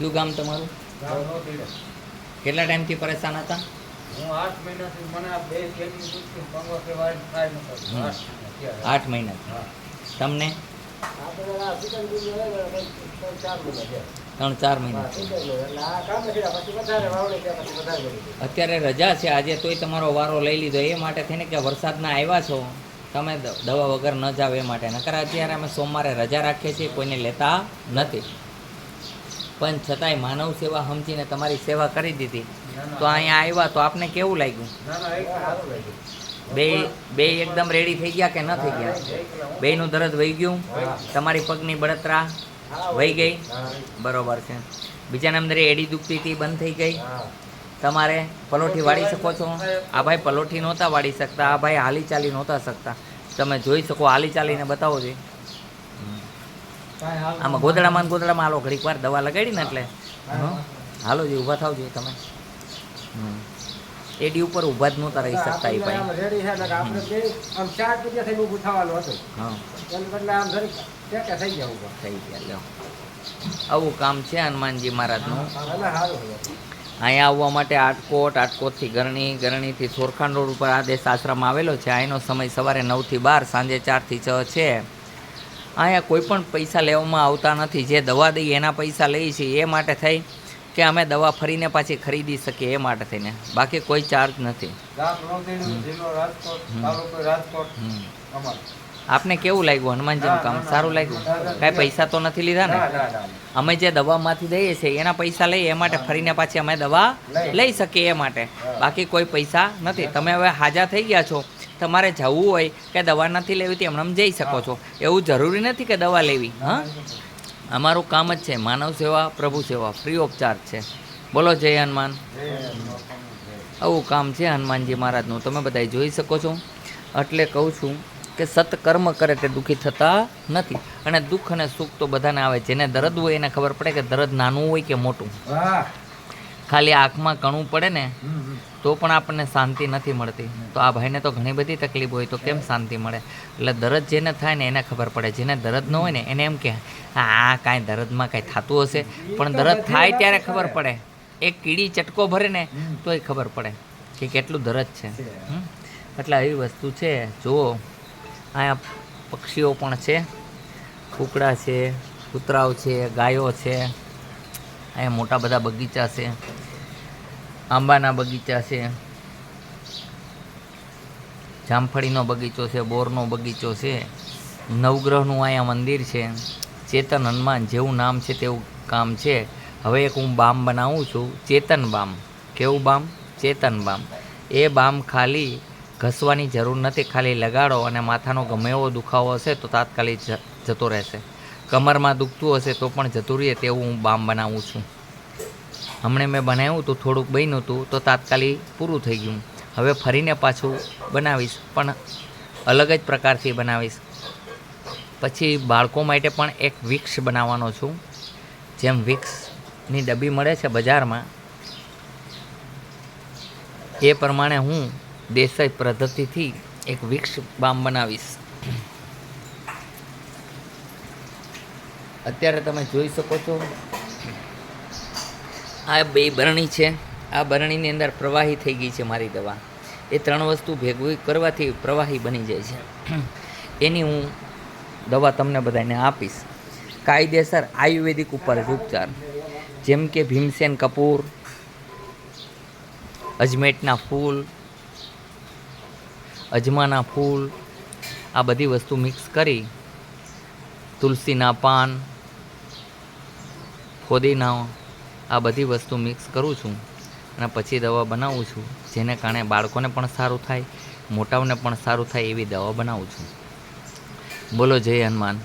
કયું ગામ તમારું? કેટલા ટાઈમથી પરેશાન હતા? હું 8 મહિનાથી મને આ બે કેની દુખતી પંગો કે વાય થાય નતો 8 મહિના. હા તમને? આપણે આ સિકન બી હોય 4 મહિના છે. 3-4 મહિના. એટલે આ કામ છે પછી વધારે વાવણી છે પછી વધારે બની. અત્યારે રજા છે આજે, તોય તમારો વારો લઈ લીધો એ માટે થઈને કે વરસાદના આવ્યા છો તમે દવા વગર ન જાવ એ માટે. નકર અત્યારે અમે સોમવારે રજા રાખીએ છીએ, કોઈને લેતા નથી. પણ છતાંય માનવ સેવા સમજીને તમારી સેવા કરી દીધી તો અહીંયા આવ્યા તો આપને કેવું લાગ્યું? ના ના એક સારું લાગ્યું. બે એકદમ રેડી થઈ ગયા કે ન થઈ ગયા? બેયનું દર્દ વહી ગયું? તમારી પગની બળતરા વહી ગઈ? બરોબર છે. બીજાને અંદર એડી દુખતી હતી બંધ થઈ ગઈ? તમારે પલોઠી વાળી શકો છો? આ ભાઈ પલોઠી નહોતા વાળી શકતા, આ ભાઈ હાલી ચાલી નહોતા શકતા. તમે જોઈ શકો, હાલી ચાલીને બતાવો છો. આમાં ગોદડામાં હાલો ઘડીક વાર દવા લગાડી ને એટલે હાલો જ ઊભા થાવ જોઈએ તમે. એડી ઉપર ઊભા જ નહોતા રહી શકતા એ ભાઈ. રેડી છે એટલે આપણે બે આમ 4 પીડિયા થઈ ઊભું થવાનું હતું. હા એમ એટલે આમ ધરી ટેકે થઈ ગયા ઊભા. થઈ ગયા. લ્યો આવું કામ છે હનુમાનજી મહારાજનું. એટલે સારું છે. અહીંયા આવવા માટે આટકોટથી ગરણીથી થોરખાંડ રોડ ઉપર આદેશ આશ્રમ આવેલો છે. અહીંનો સમય સવારે 9 થી 12, સાંજે 4 થી 6 છે. અહીંયા કોઈ પણ પૈસા લેવામાં આવતા નથી. જે દવા દઈએ એના પૈસા લઈએ છીએ એ માટે થઈ કે અમે દવા ફરીને પાછી ખરીદી શકીએ એ માટે થઈને, બાકી કોઈ ચાર્જ નથી. આપને કેવું લાગ્યું હનુમાનજીનું કામ? સારું લાગ્યું? કાંઈ પૈસા તો નથી લીધા ને? અમે જે દવામાંથી દઈએ છીએ એના પૈસા લઈએ એ માટે ફરીને પાછી અમે દવા લઈ શકીએ એ માટે, બાકી કોઈ પૈસા નથી. તમે હવે હાજા થઈ ગયા છો, તમારે જવું હોય કે દવા નથી લેવી તો એમને જઈ શકો છો. એવું જરૂરી નથી કે દવા લેવી. હા, અમારું કામ જ છે માનવ સેવા, પ્રભુ સેવા, ફ્રી ઓફ ચાર્જ છે. બોલો જય હનુમાન. આવું કામ છે હનુમાનજી મહારાજનું, તમે બધા જોઈ શકો છો. એટલે કહું છું કે સત્કર્મ કરે તે દુઃખી થતા નથી. અને દુઃખ અને સુખ તો બધાને આવે. જેને દર્દ હોય એને ખબર પડે કે દર્દ નાનું હોય કે મોટું. ખાલી આંખમાં કણું પડે ને તો પણ આપણને શાંતિ નથી મળતી. તો આ ભાઈને તો ઘણી બધી તકલીફ હોય તો કેમ શાંતિ મળે? એટલે દર્દ જેને થાય ને એને ખબર પડે. જેને દર્દ ન હોય ને એને એમ કે આ કાંઈ દર્દમાં કાંઈ થતું હશે, પણ દર્દ થાય ત્યારે ખબર પડે. એક કીડી ચટકો ભરે ને તોય ખબર પડે કે કેટલું દર્દ છે. એટલે આવી વસ્તુ છે. જુઓ અહીંયા પક્ષીઓ પણ છે, કૂકડા છે, કૂતરાઓ છે, ગાયો છે. અહીંયા મોટા બધા બગીચા છે, આંબાના બગીચા છે, જામફળીનો બગીચો છે, બોરનો બગીચો છે, નવગ્રહનું અહીંયા મંદિર છે. ચેતન હનુમાન જેવું નામ છે તેવું કામ છે. હવે એક હું બામ બનાવું છું, ચેતન બામ. કેવું બામ? ચેતન બામ. એ બામ ખાલી ઘસવાની જરૂર નથી, ખાલી લગાડો અને માથાનો ગમે એવો દુખાવો હશે તો તાત્કાલિક જતો રહેશે. કમરમાં દુખતું હશે તો પણ જતું રહે તેવું હું બામ બનાવું છું. હમણાં મેં બનાવ્યું હતું, થોડુંક બન્યું હતું તો તાત્કાલિક પૂરું થઈ ગયું. હવે ફરીને પાછું બનાવીશ, પણ અલગ જ પ્રકારથી બનાવીશ. પછી બાળકો માટે પણ એક વિક્સ બનાવવાનો છું. જેમ વિક્સની ડબ્બી મળે છે બજારમાં એ પ્રમાણે હું દેશી પદ્ધતિથી એક વિક્સ બામ બનાવીશ. અત્યારે તમે જોઈ શકો છો આ 2 બરણી છે. આ બરણીની અંદર પ્રવાહી થઈ ગઈ છે મારી દવા. એ 3 વસ્તુ ભેગવી કરવાથી પ્રવાહી બની જાય છે. એની હું દવા તમને બધાને આપીશ. કાયદેસર આયુર્વેદિક ઉપર જ ઉપચાર, જેમ કે ભીમસેન કપૂર, અજમેટના ફૂલ, અજમાના ફૂલ, આ બધી વસ્તુ મિક્સ કરી, તુલસીના પાન, ફોદીના, આ બધી વસ્તુ મિક્સ કરું છું અને પછી દવા બનાવું છું. જેને કારણે બાળકોને પણ સારું થાય, મોટાઓને પણ સારું થાય એવી દવા બનાવું છું. બોલો જય હનુમાન.